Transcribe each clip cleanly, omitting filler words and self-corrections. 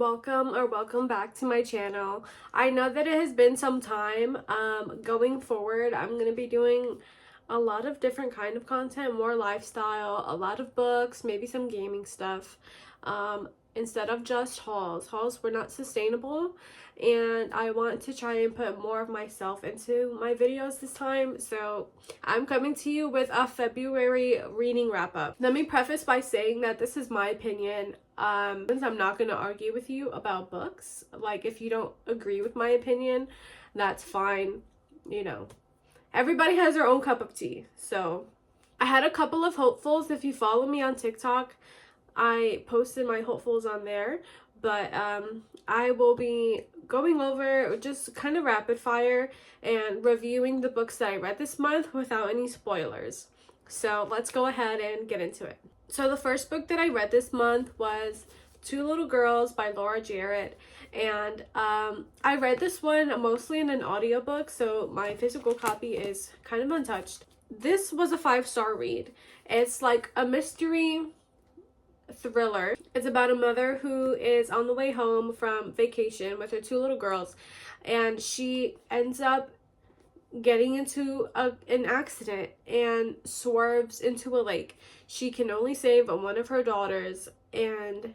welcome back to my channel. I know that it has been some time. Going forward, I'm going to be doing a lot of different kind of content, more lifestyle, a lot of books, maybe some gaming stuff. Instead of just hauls. Hauls were not sustainable, and I want to try and put more of myself into my videos this time. So I'm coming to you with a February reading wrap up. Let me preface by saying that this is my opinion. Since I'm not going to argue with you about books. Like, if you don't agree with my opinion, that's fine. You know, everybody has their own cup of tea. So I had a couple of hopefuls. If you follow me on TikTok, I posted my hopefuls on there, but I will be going over just kind of rapid fire and reviewing the books that I read this month without any spoilers. So let's go ahead and get into it. So the first book that I read this month was Two Little Girls by Laura Jarrett, and I read this one mostly in an audiobook, so my physical copy is kind of untouched. This was a 5-star read. It's like a mystery thriller. It's about a mother who is on the way home from vacation with her 2 little girls, and she ends up getting into an accident and swerves into a lake. She can only save one of her daughters, and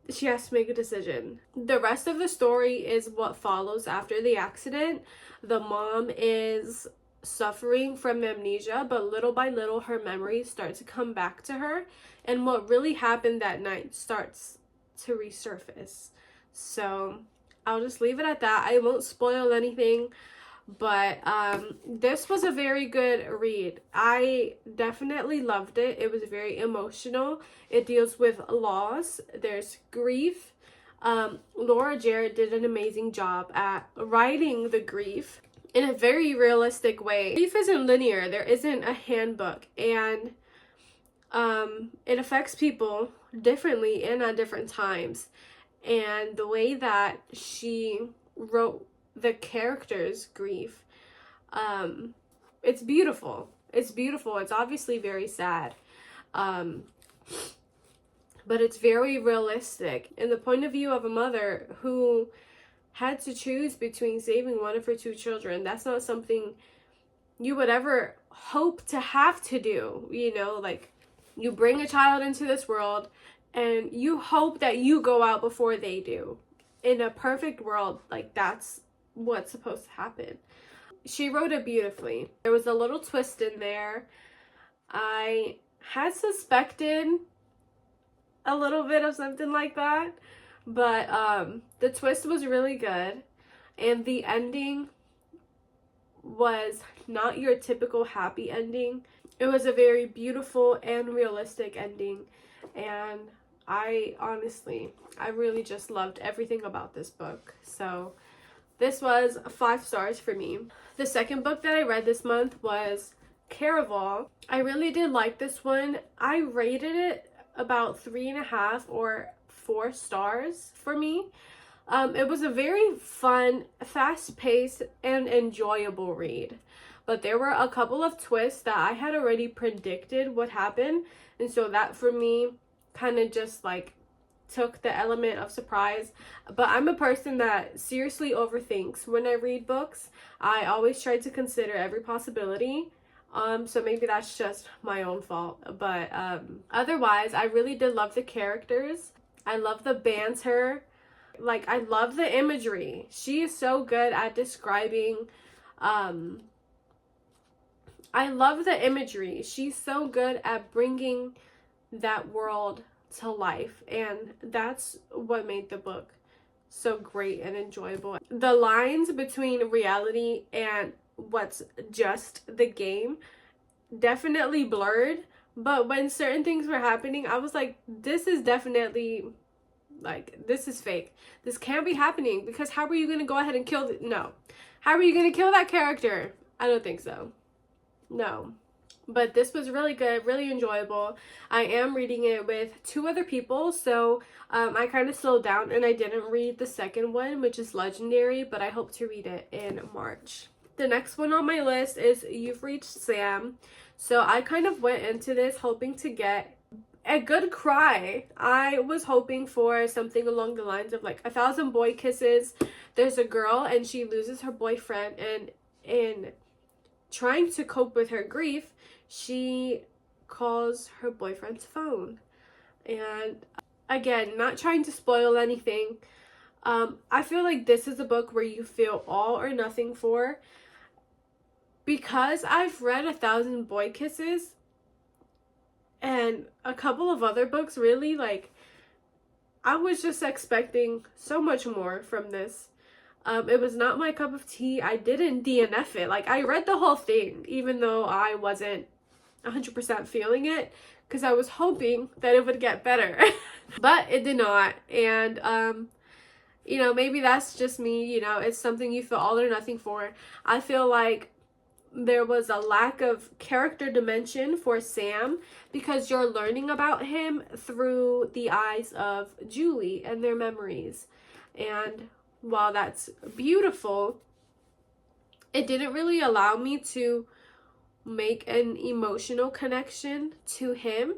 she has to make a decision. The rest of the story is what follows after the accident. The mom is suffering from amnesia, but little by little her memories start to come back to her, and what really happened that night starts to resurface. So I'll just leave it at that. I won't spoil anything, but this was a very good read. I definitely loved it. It was very emotional. It deals with loss. There's grief. Laura Jarrett did an amazing job at writing the grief in a very realistic way. Grief isn't linear. There isn't a handbook, and it affects people differently and at different times. And the way that she wrote the characters' grief, it's beautiful. It's beautiful. It's obviously very sad, but it's very realistic in the point of view of a mother who had to choose between saving one of her 2 children. That's not something you would ever hope to have to do. You know, like, you bring a child into this world and you hope that you go out before they do. In a perfect world, like, that's what's supposed to happen. She wrote it beautifully. There was a little twist in there. I had suspected a little bit of something like that, but the twist was really good, and the ending was not your typical happy ending. It was a very beautiful and realistic ending, and I really just loved everything about this book. So this was 5 stars for me. The second book that I read this month was Caraval. I really did like this one. I rated it about 3.5 or 4 stars for me. It was a very fun, fast-paced, and enjoyable read. But there were a couple of twists that I had already predicted would happen, and so that for me kind of just like took the element of surprise. But I'm a person that seriously overthinks when I read books. I always try to consider every possibility. So maybe that's just my own fault. But otherwise, I really did love the characters. I love the banter. Like, I love the imagery. She is so good at describing. I love the imagery. She's so good at bringing that world to life, and that's what made the book so great and enjoyable. The lines between reality and what's just the game definitely blurred, but when certain things were happening, I was like, this is definitely, like, this is fake. This can't be happening, because how are you going to go ahead and kill no. How are you going to kill that character? I don't think so. No. But this was really good, really enjoyable. I am reading it with 2 other people, so I kind of slowed down and I didn't read the second one, which is Legendary, but I hope to read it in March. The next one on my list is You've Reached Sam. So I kind of went into this hoping to get a good cry. I was hoping for something along the lines of like 1,000 boy kisses. There's a girl and she loses her boyfriend, and in trying to cope with her grief, she calls her boyfriend's phone. And again, not trying to spoil anything. I feel like this is a book where you feel all or nothing for. Because I've read 1,000 boy kisses and a couple of other books, really, like, I was just expecting so much more from this. It was not my cup of tea. I didn't DNF it. Like, I read the whole thing, even though I wasn't 100% feeling it, because I was hoping that it would get better. But it did not. And, you know, maybe that's just me. You know, it's something you feel all or nothing for. I feel like there was a lack of character dimension for Sam, because you're learning about him through the eyes of Julie and their memories. And while that's beautiful, it didn't really allow me to make an emotional connection to him.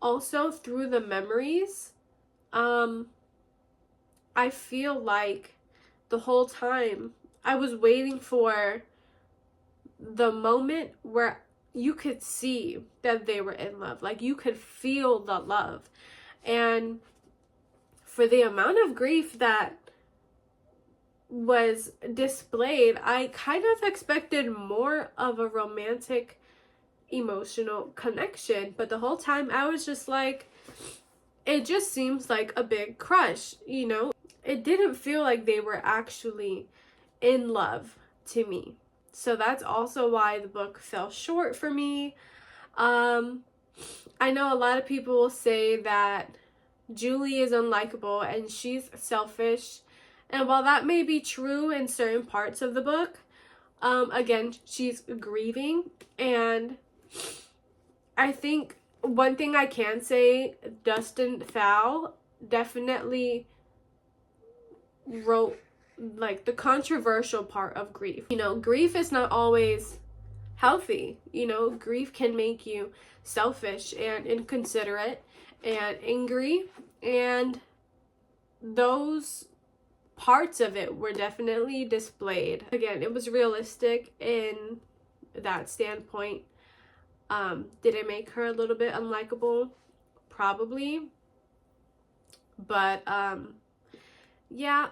Also, through the memories, I feel like the whole time I was waiting for the moment where you could see that they were in love. Like, you could feel the love. And for the amount of grief that was displayed, I kind of expected more of a romantic, emotional connection. But the whole time I was just like, it just seems like a big crush, you know? It didn't feel like they were actually in love to me. So that's also why the book fell short for me. I know a lot of people will say that Julie is unlikable and she's selfish. And while that may be true in certain parts of the book, again, she's grieving. And I think one thing I can say, Dustin Fowl definitely wrote like the controversial part of grief. You know, grief is not always healthy. You know, grief can make you selfish and inconsiderate and angry, and those parts of it were definitely displayed. Again, it was realistic in that standpoint. Did it make her a little bit unlikable? Probably. But yeah,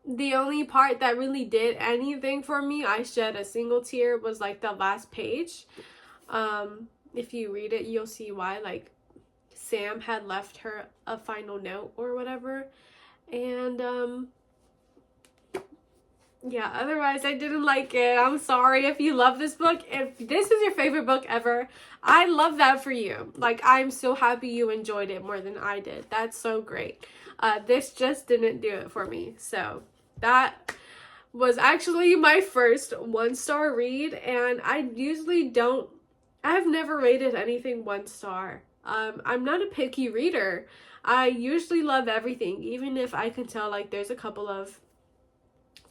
the only part that really did anything for me, I shed a single tear, was like the last page. If you read it, you'll see why. Like, Sam had left her a final note or whatever. And yeah, otherwise I didn't like it. I'm sorry if you love this book. If this is your favorite book ever, I love that for you. Like, I'm so happy you enjoyed it more than I did. That's so great. This just didn't do it for me. So that was actually my first 1-star read, and I've never rated anything 1 star. I'm not a picky reader. I usually love everything, even if I can tell like there's a couple of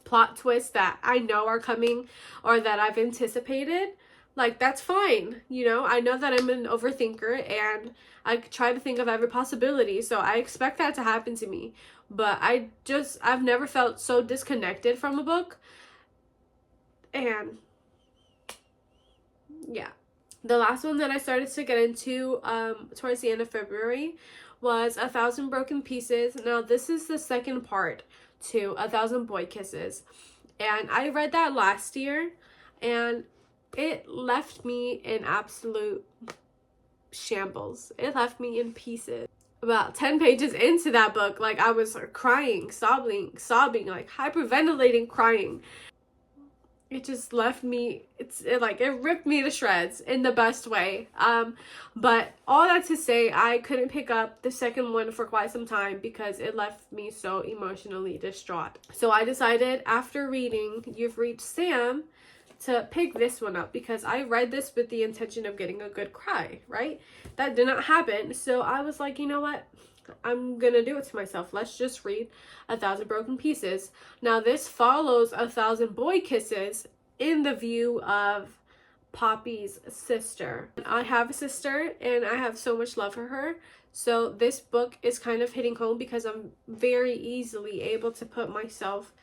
plot twists that I know are coming or that I've anticipated. Like, that's fine. You know, I know that I'm an overthinker and I try to think of every possibility, so I expect that to happen to me. But I've never felt so disconnected from a book. And yeah. The last one that I started to get into towards the end of February was 1,000 Broken Pieces. Now, this is the second part to 1,000 Boy Kisses. And I read that last year, and it left me in absolute shambles. It left me in pieces. About 10 pages into that book, like, I was crying, sobbing, like hyperventilating, crying. It just left me, it ripped me to shreds in the best way. But all that to say, I couldn't pick up the second one for quite some time because it left me so emotionally distraught. So I decided, after reading You've Reached Sam, to pick this one up, because I read this with the intention of getting a good cry, right? That did not happen. So I was like, you know what? I'm gonna do it to myself. Let's just read 1,000 Broken Pieces. Now, this follows 1,000 Boy Kisses in the view of Poppy's sister. I have a sister and I have so much love for her. So this book is kind of hitting home because I'm very easily able to put myself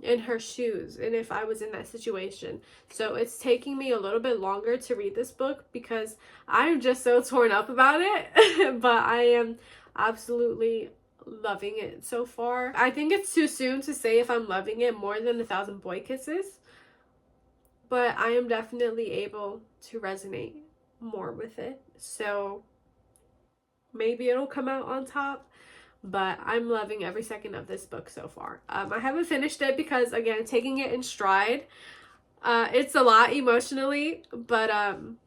in her shoes and if I was in that situation. So it's taking me a little bit longer to read this book because I'm just so torn up about it. But I am absolutely loving it so far. I think it's too soon to say if I'm loving it more than 1,000 Boy Kisses, but I am definitely able to resonate more with it. So maybe it'll come out on top, but I'm loving every second of this book so far. I haven't finished it because, again, taking it in stride, it's a lot emotionally, but I'm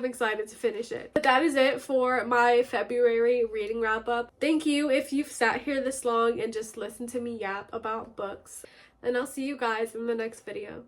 excited to finish it. But that is it for my February reading wrap up. Thank you if you've sat here this long and just listened to me yap about books, and I'll see you guys in the next video.